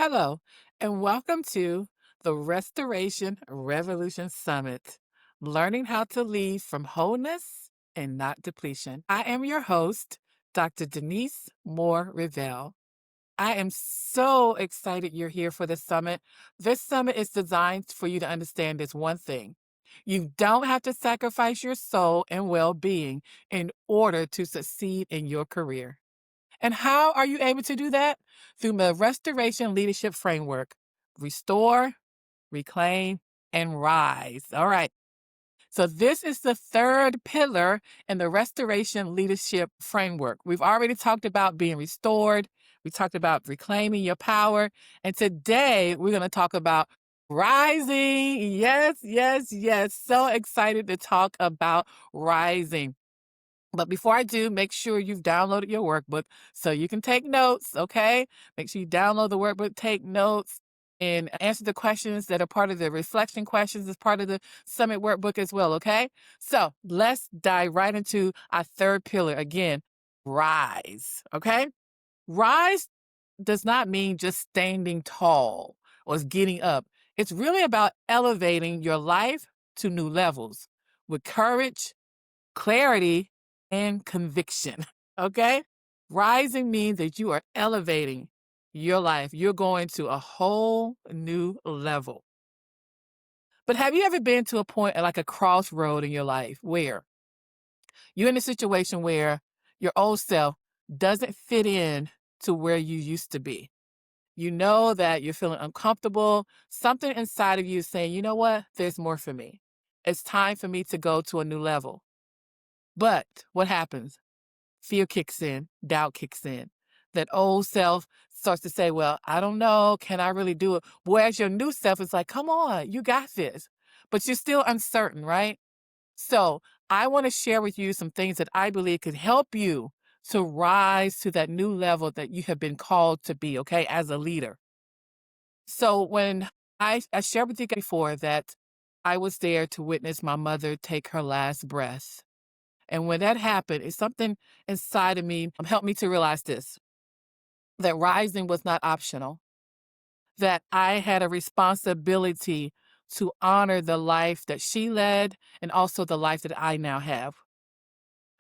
Hello, and welcome to the Restoration Revolution Summit, learning how to lead from wholeness and not depletion. I am your host, Dr. Denise Moore Revel. I am so excited you're here for this summit. This summit is designed for you to understand this one thing. You don't have to sacrifice your soul and well being in order to succeed in your career. And how are you able to do that? Through the Restoration Leadership Framework. Restore, reclaim, and rise. All right. So this is the third pillar in the Restoration Leadership Framework. We've already talked about being restored. We talked about reclaiming your power. And today we're going to talk about rising. Yes, yes, yes. So excited to talk about rising. But before I do, make sure you've downloaded your workbook so you can take notes, okay? Make sure you download the workbook, take notes, and answer the questions that are part of the reflection questions as part of the summit workbook as well, okay? So let's dive right into our third pillar again, rise, okay? Rise does not mean just standing tall or getting up. It's really about elevating your life to new levels with courage, clarity, and conviction. Okay? Rising means that you are elevating your life. You're going to a whole new level. But have you ever been to a point at like a crossroad in your life where you're in a situation where your old self doesn't fit in to where you used to be? You know that you're feeling uncomfortable. Something inside of you is saying, you know what? There's more for me. It's time for me to go to a new level. But what happens? Fear kicks in, doubt kicks in. That old self starts to say, well, I don't know, can I really do it? Whereas your new self is like, come on, you got this. But you're still uncertain, right? So I want to share with you some things that I believe could help you to rise to that new level that you have been called to be, okay, as a leader. So when I shared with you guys before that I was there to witness my mother take her last breath. And when that happened, it's something inside of me helped me to realize this, that rising was not optional, that I had a responsibility to honor the life that she led and also the life that I now have.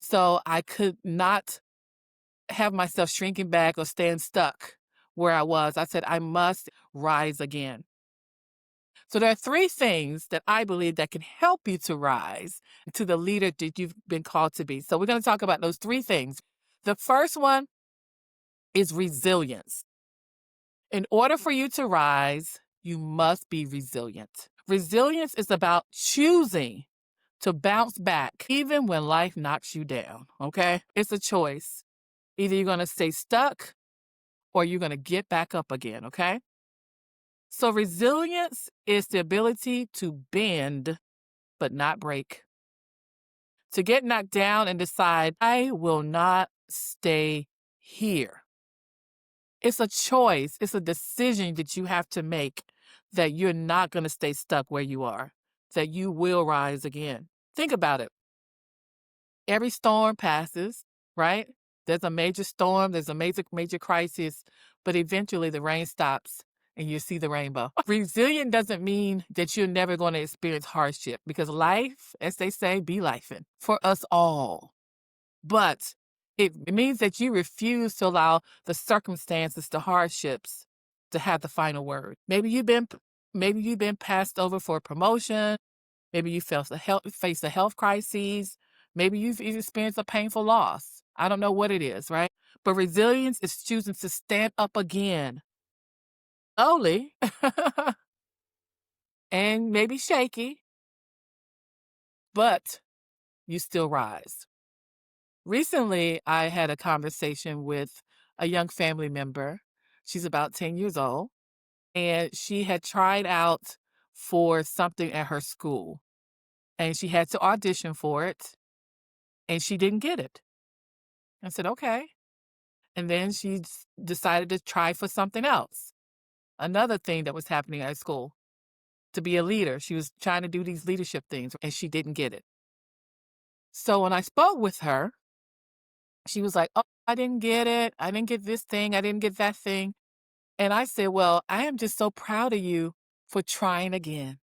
So I could not have myself shrinking back or staying stuck where I was. I said, I must rise again. So there are three things that I believe that can help you to rise to the leader that you've been called to be. So we're going to talk about those three things. The first one is resilience. In order for you to rise, you must be resilient. Resilience is about choosing to bounce back even when life knocks you down, okay? It's a choice. Either you're going to stay stuck or you're going to get back up again, okay? So resilience is the ability to bend but not break. To get knocked down and decide, I will not stay here. It's a choice. It's a decision that you have to make that you're not going to stay stuck where you are, that you will rise again. Think about it. Every storm passes, right? There's a major storm, there's a major crisis, but eventually the rain stops and you see the rainbow. Resilient doesn't mean that you're never going to experience hardship because life, as they say, be lifing for us all. But it means that you refuse to allow the circumstances, the hardships, to have the final word. Maybe you've been passed over for a promotion. Maybe you faced a health crisis. Maybe you've experienced a painful loss. I don't know what it is, right? But resilience is choosing to stand up again, slowly, and maybe shaky, but you still rise. Recently, I had a conversation with a young family member. She's about 10 years old, and she had tried out for something at her school, and she had to audition for it, and she didn't get it. I said, okay. And then she decided to try for something else, another thing that was happening at school, to be a leader. She was trying to do these leadership things, and she didn't get it. So when I spoke with her, she was like, oh, I didn't get it. I didn't get this thing. I didn't get that thing. And I said, well, I am just so proud of you for trying again.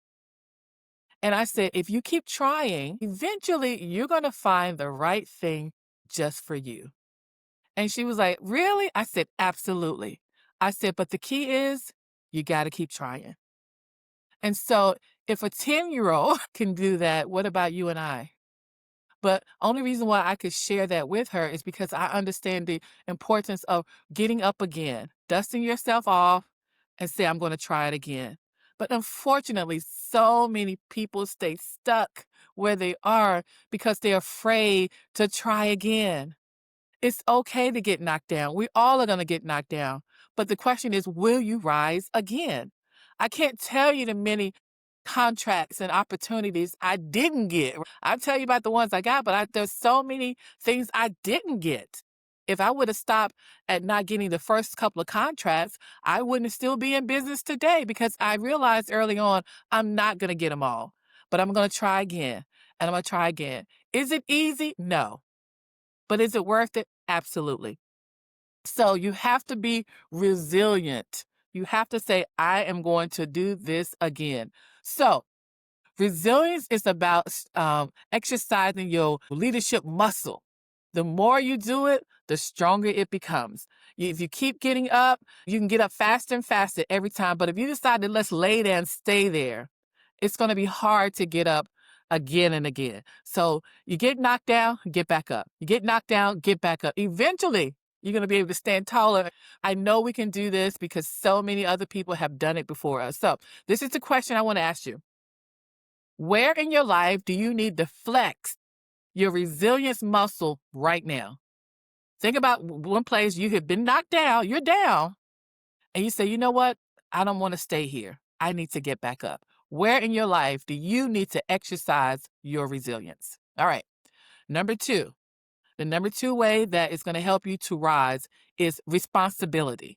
And I said, if you keep trying, eventually you're going to find the right thing just for you. And she was like, really? I said, absolutely. I said, but the key is you got to keep trying. And so if a 10-year-old can do that, what about you and I? But only reason why I could share that with her is because I understand the importance of getting up again, dusting yourself off, and say, I'm going to try it again. But unfortunately, so many people stay stuck where they are because they're afraid to try again. It's okay to get knocked down. We all are going to get knocked down. But the question is, will you rise again? I can't tell you the many contracts and opportunities I didn't get. I'll tell you about the ones I got, but there's so many things I didn't get. If I would have stopped at not getting the first couple of contracts, I wouldn't still be in business today because I realized early on I'm not going to get them all, but I'm going to try again and I'm going to try again. Is it easy? No. But is it worth it? Absolutely. So you have to be resilient. You have to say, I am going to do this again. So resilience is about exercising your leadership muscle. The more you do it, the stronger it becomes. If you keep getting up, you can get up faster and faster every time. But if you decide to let's lay there and stay there, it's going to be hard to get up again and again. So you get knocked down, get back up. You get knocked down, get back up. Eventually, you're going to be able to stand taller. I know we can do this because so many other people have done it before us. So this is the question I want to ask you. Where in your life do you need to flex your resilience muscle right now? Think about one place you have been knocked down, you're down, and you say, you know what? I don't want to stay here. I need to get back up. Where in your life do you need to exercise your resilience? All right. Number two, the number two way that is going to help you to rise is responsibility.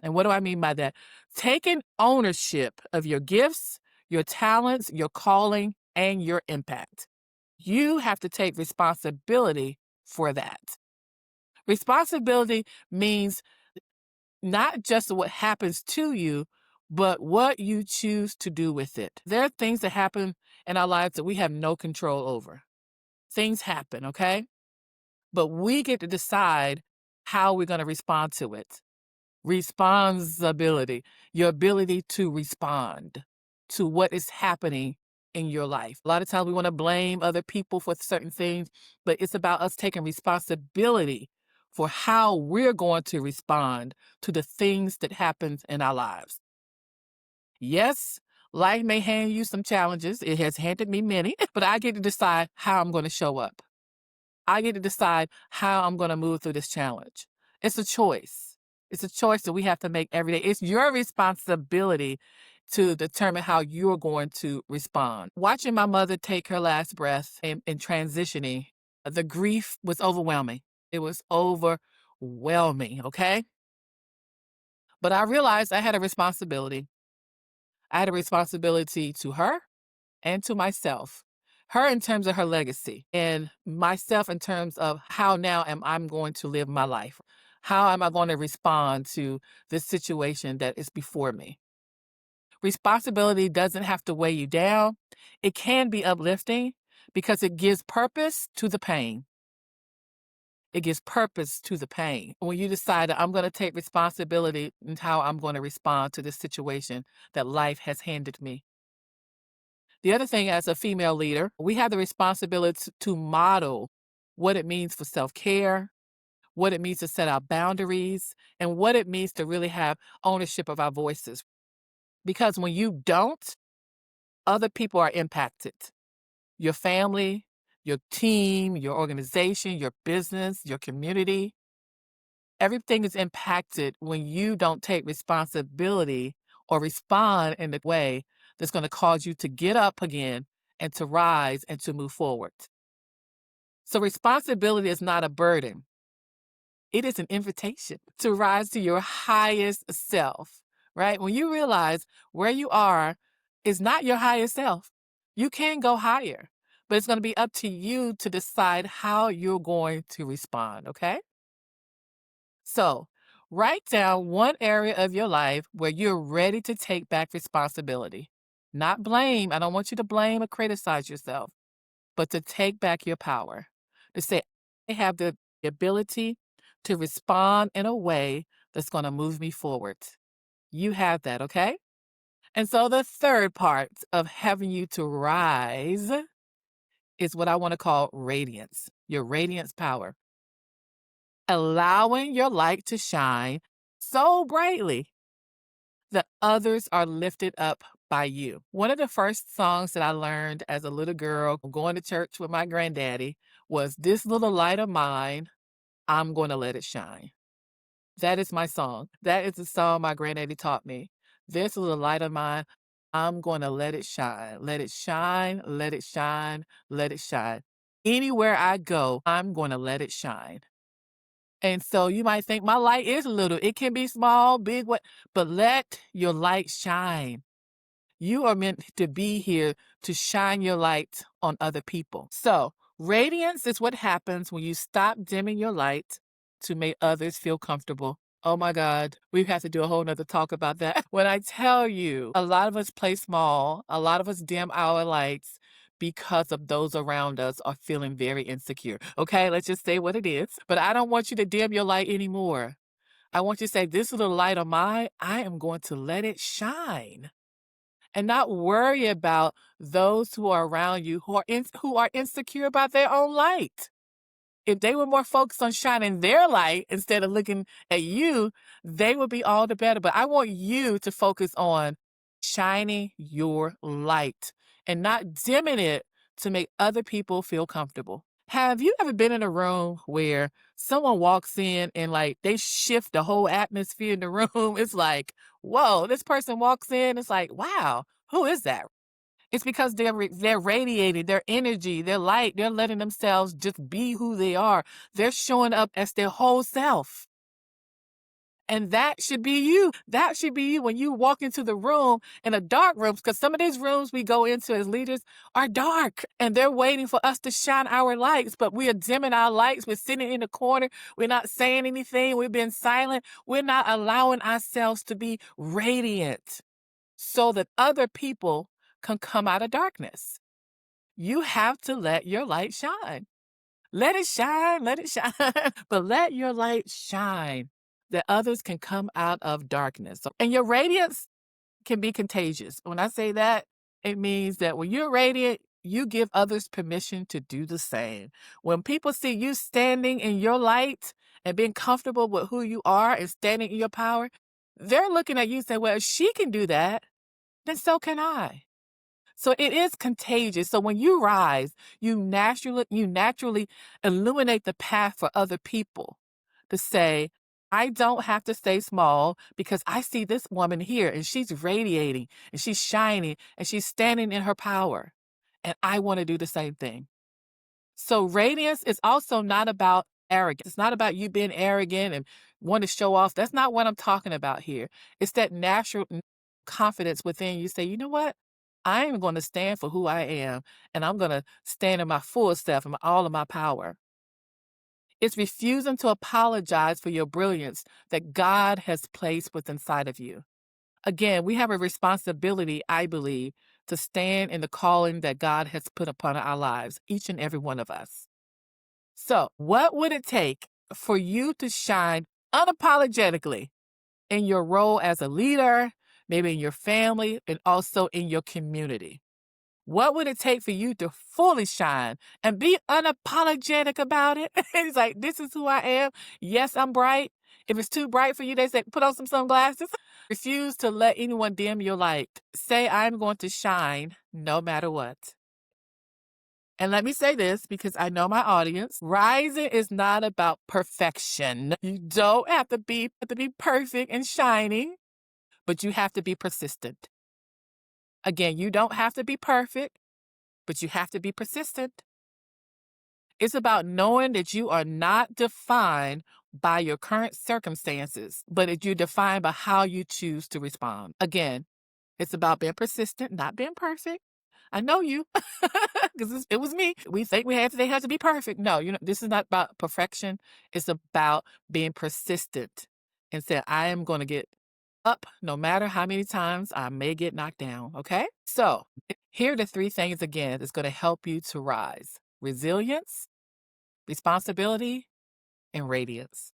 And what do I mean by that? Taking ownership of your gifts, your talents, your calling, and your impact. You have to take responsibility for that. Responsibility means not just what happens to you, but what you choose to do with it. There are things that happen in our lives that we have no control over. Things happen, okay? But we get to decide how we're going to respond to it. Responsibility, your ability to respond to what is happening in your life. A lot of times we want to blame other people for certain things, but it's about us taking responsibility for how we're going to respond to the things that happen in our lives. Yes, life may hand you some challenges. It has handed me many, but I get to decide how I'm going to show up. I get to decide how I'm going to move through this challenge. It's a choice. It's a choice that we have to make every day. It's your responsibility to determine how you're going to respond. Watching my mother take her last breath and transitioning, the grief was overwhelming. It was overwhelming, okay? But I realized I had a responsibility. I had a responsibility to her and to myself. Her in terms of her legacy, and myself in terms of how now am I going to live my life? How am I going to respond to this situation that is before me? Responsibility doesn't have to weigh you down. It can be uplifting because it gives purpose to the pain. It gives purpose to the pain. When you decide that I'm going to take responsibility in how I'm going to respond to this situation that life has handed me. The other thing, as a female leader, we have the responsibility to model what it means for self-care, what it means to set our boundaries, and what it means to really have ownership of our voices. Because when you don't, other people are impacted. Your family, your team, your organization, your business, your community. Everything is impacted when you don't take responsibility or respond in a way that's going to cause you to get up again and to rise and to move forward. So responsibility is not a burden. It is an invitation to rise to your highest self, right? When you realize where you are is not your highest self, you can go higher, but it's going to be up to you to decide how you're going to respond, okay? So Write down one area of your life where you're ready to take back responsibility. Not blame. I don't want you to blame or criticize yourself, but to take back your power. To say, I have the ability to respond in a way that's going to move me forward. You have that, okay? And so the third part of having you to rise is what I want to call radiance, your radiance power. Allowing your light to shine so brightly that others are lifted up by you. One of the first songs that I learned as a little girl going to church with my granddaddy was "This Little Light of Mine, I'm going to Let It Shine." That is my song. That is the song my granddaddy taught me. This little light of mine, I'm going to let it shine. Let it shine, let it shine, let it shine. Anywhere I go, I'm going to let it shine. And so you might think my light is little. It can be small, big, what, but let your light shine. You are meant to be here to shine your light on other people. So, radiance is what happens when you stop dimming your light to make others feel comfortable. Oh my God, we have to do a whole nother talk about that. When I tell you, a lot of us play small, a lot of us dim our lights because of those around us are feeling very insecure. Okay, let's just say what it is. But I don't want you to dim your light anymore. I want you to say, this little light of mine, I am going to let it shine and not worry about those who are around you who are insecure about their own light. If they were more focused on shining their light instead of looking at you, they would be all the better. But I want you to focus on shining your light and not dimming it to make other people feel comfortable. Have you ever been in a room where someone walks in and like they shift the whole atmosphere in the room? It's like, whoa, this person walks in. It's like, wow, who is that? It's because they're radiating their energy, their light. They're letting themselves just be who they are. They're showing up as their whole self. And that should be you. That should be you when you walk into the room in a dark room, because some of these rooms we go into as leaders are dark and they're waiting for us to shine our lights, but we are dimming our lights. We're sitting in the corner. We're not saying anything. We've been silent. We're not allowing ourselves to be radiant so that other people can come out of darkness. You have to let your light shine. Let it shine, let it shine. But let your light shine that others can come out of darkness. And your radiance can be contagious. When I say that, it means that when you're radiant, you give others permission to do the same. When people see you standing in your light and being comfortable with who you are and standing in your power, they're looking at you and say, well, if she can do that, then so can I. So it is contagious. So when you rise, you naturally illuminate the path for other people to say, I don't have to stay small because I see this woman here and she's radiating and she's shining and she's standing in her power. And I want to do the same thing. So radiance is also not about arrogance. It's not about you being arrogant and want to show off. That's not what I'm talking about here. It's that natural confidence within you. Say, you know what? I am going to stand for who I am, and I'm going to stand in my full self and all of my power. It's refusing to apologize for your brilliance that God has placed within inside of you. Again, we have a responsibility, I believe, to stand in the calling that God has put upon our lives, each and every one of us. So, what would it take for you to shine unapologetically in your role as a leader, maybe in your family, and also in your community? What would it take for you to fully shine and be unapologetic about it? It's like, this is who I am. Yes, I'm bright. If it's too bright for you, they say, put on some sunglasses. Refuse to let anyone dim your light. Say, I'm going to shine no matter what. And let me say this because I know my audience. Rising is not about perfection. You don't have to be perfect and shining, but you have to be persistent. Again, you don't have to be perfect, but you have to be persistent. It's about knowing that you are not defined by your current circumstances, but that you're defined by how you choose to respond. Again, it's about being persistent, not being perfect. I know you, because it was me. We think they have to be perfect. No, this is not about perfection. It's about being persistent and said, I am going to get up no matter how many times I may get knocked down. Okay. So here are the three things again that's going to help you to rise: resilience, responsibility, and radiance.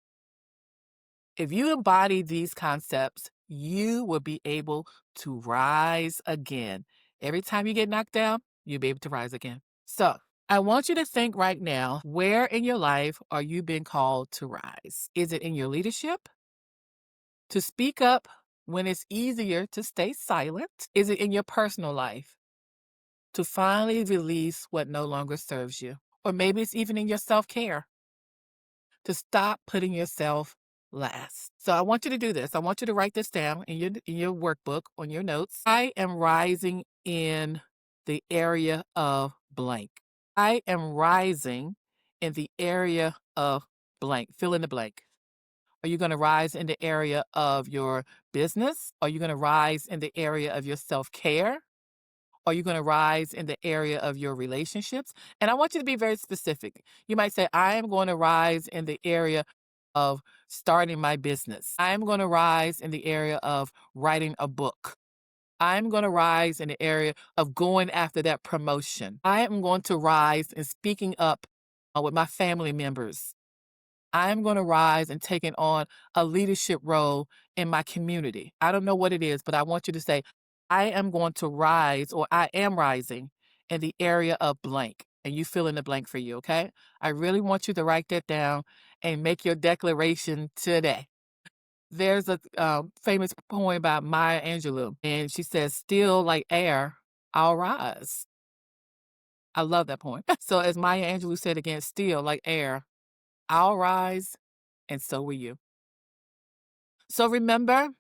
If you embody these concepts, you will be able to rise again. Every time you get knocked down, you'll be able to rise again. So I want you to think right now, where in your life are you being called to rise? Is it in your leadership? To speak up when it's easier to stay silent? Is it in your personal life? To finally release what no longer serves you? Or maybe it's even in your self-care. To stop putting yourself last. So I want you to do this. I want you to write this down in your workbook, on your notes. I am rising in the area of blank. I am rising in the area of blank. Fill in the blank. Are you going to rise in the area of your business? Are you going to rise in the area of your self-care? Are you going to rise in the area of your relationships? And I want you to be very specific. You might say, I am going to rise in the area of starting my business. I'm going to rise in the area of writing a book. I'm going to rise in the area of going after that promotion. I am going to rise in speaking up with my family members. I'm going to rise and taking on a leadership role in my community. I don't know what it is, but I want you to say, I am going to rise, or I am rising in the area of blank. And you fill in the blank for you, okay? I really want you to write that down and make your declaration today. There's a famous poem by Maya Angelou, and she says, still like air, I'll rise. I love that poem. So as Maya Angelou said again, still like air, I'll rise, and so will you. So remember,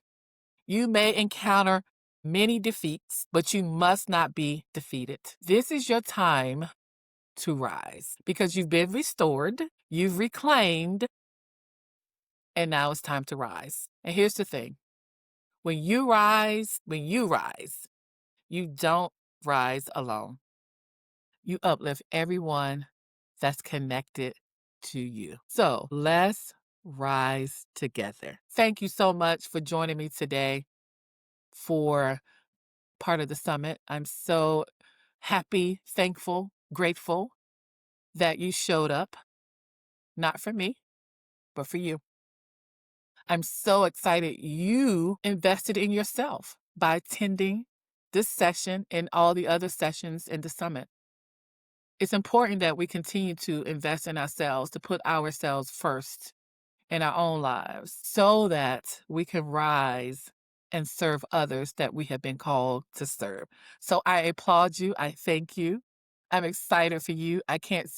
you may encounter many defeats, but you must not be defeated. This is your time to rise because you've been restored, you've reclaimed, and now it's time to rise. And here's the thing. When you rise, you don't rise alone. You uplift everyone that's connected to you. So let's rise together. Thank you so much for joining me today for part of the summit. I'm so happy, thankful, grateful that you showed up, not for me, but for you. I'm so excited you invested in yourself by attending this session and all the other sessions in the summit. It's important that we continue to invest in ourselves, to put ourselves first in our own lives so that we can rise and serve others that we have been called to serve. So I applaud you. I thank you. I'm excited for you. I can't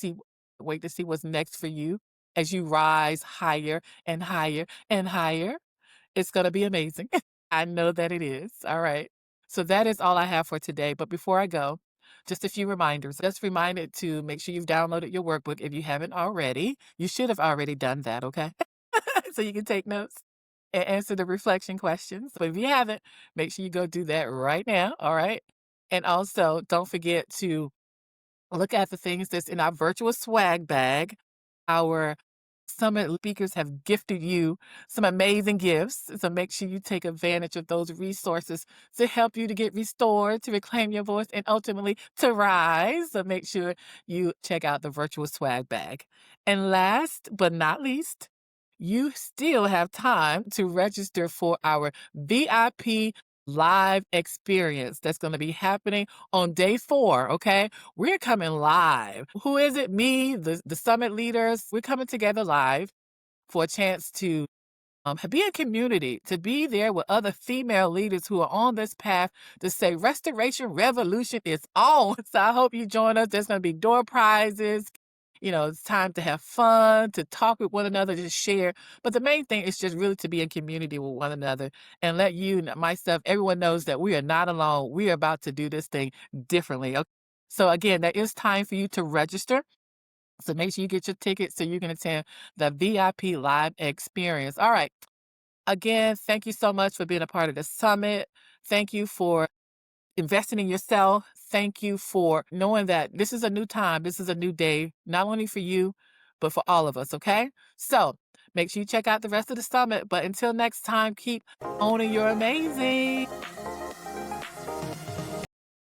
wait to see what's next for you as you rise higher and higher and higher. It's going to be amazing. I know that it is. All right. So that is all I have for today. But before I go, just a few reminders. Just reminded to make sure you've downloaded your workbook if you haven't already. You should have already done that, okay? So you can take notes and answer the reflection questions. But if you haven't, make sure you go do that right now, all right? And also, don't forget to look at the things that's in our virtual swag bag. Our summit speakers have gifted you some amazing gifts. So make sure you take advantage of those resources to help you to get restored, to reclaim your voice, and ultimately to rise. So make sure you check out the virtual swag bag. And last but not least, you still have time to register for our VIP live experience that's going to be happening on day 4, okay? We're coming live. Who is it? Me, the summit leaders. We're coming together live for a chance to be in community, to be there with other female leaders who are on this path to say Restoration Revolution is on. So I hope you join us. There's going to be door prizes. You know, it's time to have fun, to talk with one another, to share. But the main thing is just really to be in community with one another and let you, myself, everyone knows that we are not alone. We are about to do this thing differently. Okay? So again, there is time for you to register. So make sure you get your ticket so you can attend the VIP live experience. All right. Again, thank you so much for being a part of the summit. Thank you for investing in yourself. Thank you for knowing that this is a new time. This is a new day, not only for you, but for all of us. Okay. So Make sure you check out the rest of the summit. But until next time, keep owning your amazing.